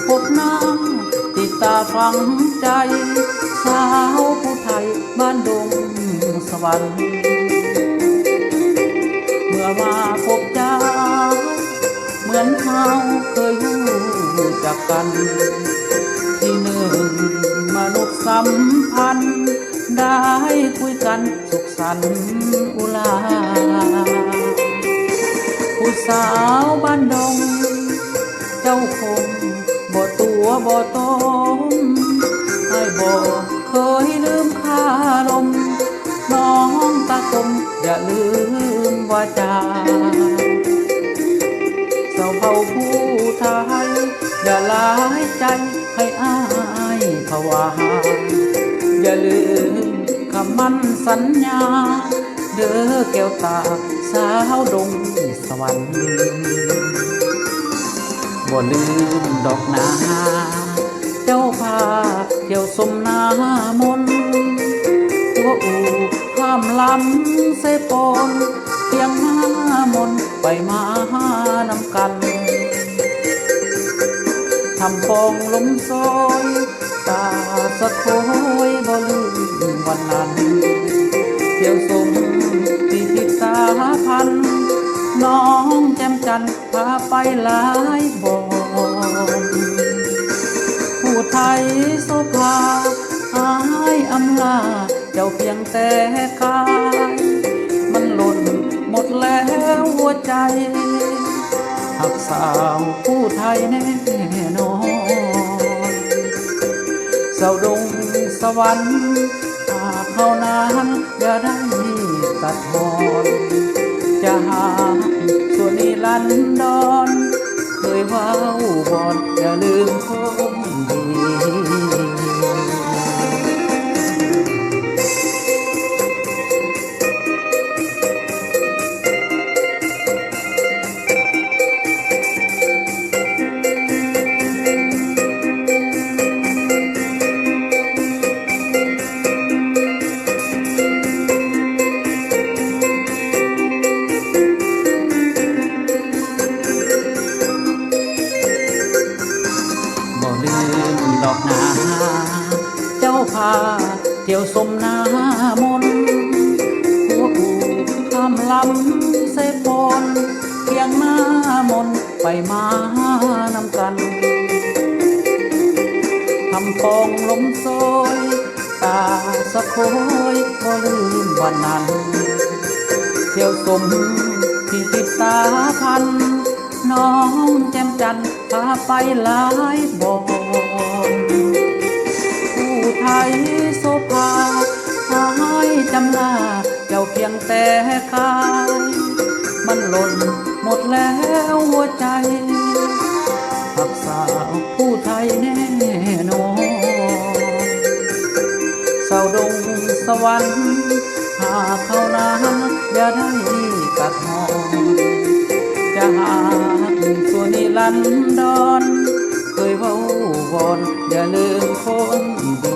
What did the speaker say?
พบน้ำติดตาฝังใจสาวผู้ไทยบ้านดงสวรรค์เมื่อมาพบเจ้าเหมือนเขาเคยรู้จักกันที่หนึ่งมนุษย์สัมพันธ์ได้คุยกันสุขสันต์อุลาผู้สาวบ้านดงเจ้าคงบ่ตัวบ่ตนให้บ่เคยลืมค่าลมน้องตะกมอย่าลืมวาจาเจ้าเผ่าผู้ไทยอย่าลายใจให้อายภาวาอย่าลืมคำมั่นสัญญาเด้อแก้วตาสาวดงสวรรค์บ่ลืมดอกนาเจ้าพาเที่ยวสมนามนตัวอูความล้ำเสปนเพียงหน้ามนไปมานำกันทำปองลมซอยตาสะโถยบ่ลืมวันนั้นเที่ยวสมที่ติดตาพันน้องแจ่มจันทร์พาไปหลายบ่อผู้ไทยโสภาหายอำลาเจ้าเพียงแต่กายมันหล่นหมดแล้วหัวใจหักสาวผู้ไทยแน่นอนเสาดงสวรรค์หากเขานั้นอย่าได้ตัดทอนจะหาส่วนนี้ลันดอนเคยว้าวบอนอย่าลืมคนดีดอกนาเจ้าพาเที่ยวสมนามนหัวผูข้ามลำเสพนเพียงหน้ามนไปมานำกันทำปองลมโซยตาสะโคยบ่ลืมวันนั้นเที่ยวสมที่ติดตาพันน้องแจ่มจันทร์พาไปหลายบ่อผู้ไทยโสภาหายจำลาเจ้าเพียงแต่กายมันหล่นหมดแล้วหัวใจหักสาวผู้ไทยแน่นอนเศร้าดงสวรรค์หากเขานั้นอย่าได้กัดหอนจะหาส่วนนี้ลันดอนเคยเว้าวอนอย่าลืมคนดี